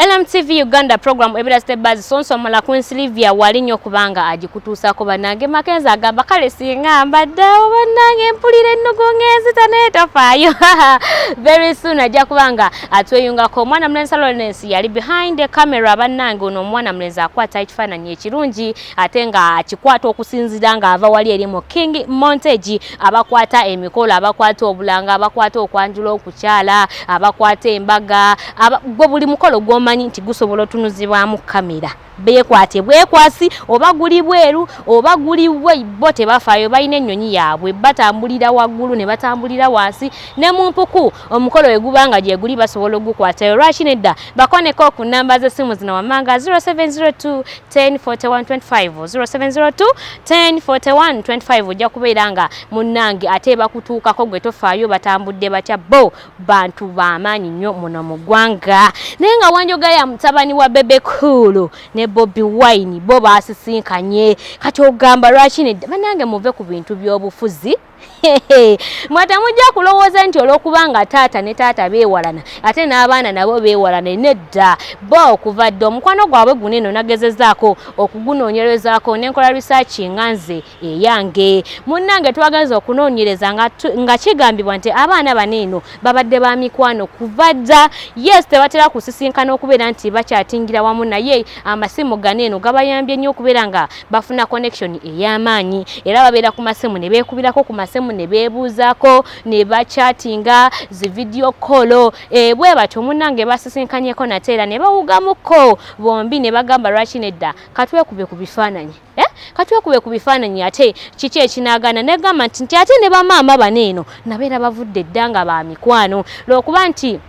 LMTV Uganda program ebira step buzz sonso mala Queen Sylvia walinyo kubanga agikutuusako banange Makenza agamba kale singa mbaddawo banange mpulire nnogongezi tanetofaayo very soon ajja kubanga atweyungako omwana mulenzi Lawrence yali behind the camera banange ono omwana mulenzi akwata ekifaananyi ekirungi ate nga akikwata okusinzira nga ava wali eri mu King Montage abakwata emikolo abakwata obulanga abakwata okwanjula okukyala abakwata embaga gwe buli mukolo gwomanyi nti gusobola otunuzibwamu kamera bekwate bwekwasi oba guli bweru oba guli bo tebafaayo balina ennyonyi yaabwe batambulira waggulu ne batambulira wansi ne mu mpuku omukolo we gubanga gye guli basobola ogukwata lwaki nedda bakoneko ku namba z'essimu zino wamanga 0702 104125 0702 104125 ojja kubeera nga munnange ate bakutuukako gwe tofaayo batambudde batya bo bantu b'amaanyi nnyo muno mu ggwanga naye nga wanjoga ya mutabani wa bebe cool ne bobi wine bo basisinkanye kati ogamba lwaki nedda banange muve ku bintu by'obufuzi mwata mujja kulowooza nti olw'okubanga taata ne taata beewalana ate n'abaana nabo beewalana nedda bo okuva dda omukwano gwabwe guneno nagezezaako okugunoonyerezaako nenkola research nga nze eyange munnange twagenza okunoonyereza nga kigambibwa nti abaana baneeno babadde ba mikwano kuva dda yes tebatera kusisinkana okubeera nti bakyatingira wamu naye amasimu ganeeno gabayambye nnyo okubeera nga bafuna connection ey'amaanyi era babeera ku masimu ne beekubirako ku masimu ne beebuuzaako ne bachattinga zi video call bwe batyo munnange basisinkanyeko nate era ne bawugamuko bombi ne bagamba lwaki nedda katwekube ku bifaananyi katwekube ku bifaananyi ate kiki ekinaagana ne gamba nti ate ne bamaama baneeno nabeera bavudde dda nga ba mikwano lw'okuba nti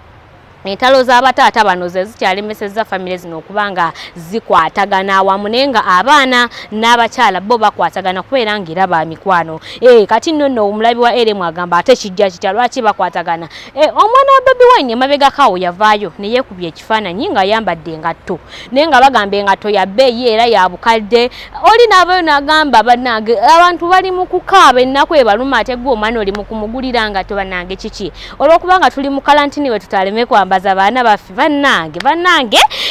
entalo z'abataata bano ze zikyalemesezza famire zino okubanga zikwatagana awamu naye nga abaana n'abakyala bo bakwatagana kubeera ng'era ba mikwano kati nno omulabi wa eremu agamba ate kijja kitya lwaki bakwatagana omwana wa Bobi Wine emabegakaawo yavaayo ne yeekubya ekifaananyi nga ayambadde engatto naye nga bagamba engatto ya bbeeyi era ya bukadde oli n'abayo n'agamba bannange abantu bali mu kukaaba ennaku ebaluma ate gwe omwana oli mu kumugulira ngatto bannange kiki olw'okubanga tuli mu kalantini we tutaleme kwambaza baana baffe bannange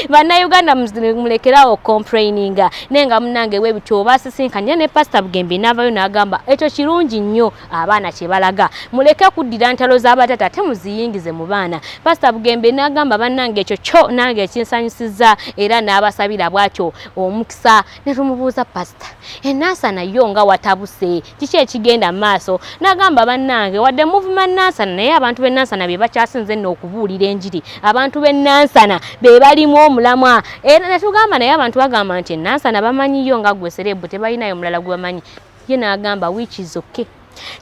bannayuganda mulekerawo complaininga naye nga munnange webityo basisinkanye ne Pastor Bugembe n'avayo n'agamba ekyo kirungi nnyo abaana kye balaga muleke kuddira ntalo z'abatata ate muziyingize mu baana Pastor Bugembe n'agamba bannange ekyo kyo nange ekinsanyusizza era n'abasabira bwatyo omukisa ne tumubuuza Pastor ennansana yo nga watabuse kiki ekigenda mu maaso n'agamba bannange wadde movement nansana naye abantu b'ennansana be bakyasinze nno okubuulira enjiri abantu b'ennansana be balimu omulamwa era ne tugamba naye abantu bagamba nti ennansana bamanyiyo nga gwe serebu tebalinayo mulala gwe bamanyi ye n'agamba which is okay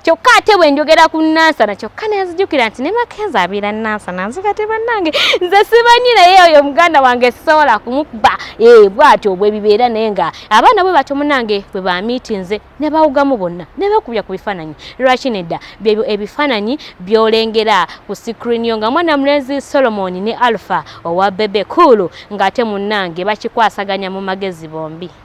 kyokka ate bwe njogera ku nansana kyokka nenzijukira nti ne Makenza abeera nansana nzikate bannange nze sibanyire oyo muganda wange sisobola kumukuba bwatyo bwe bibeera naye nga abaana bwe batyo munnange bwe bamiitinze ne bawugamu bonna ne beekubya ku bifaananyi lwaki nedda byebyo ebifaananyi byolengera ku screen yo nga mwana mulenzi Solomon ne Alpha owa bebe cool ng'ate munnange bakikwasaganya mu magezi bombi.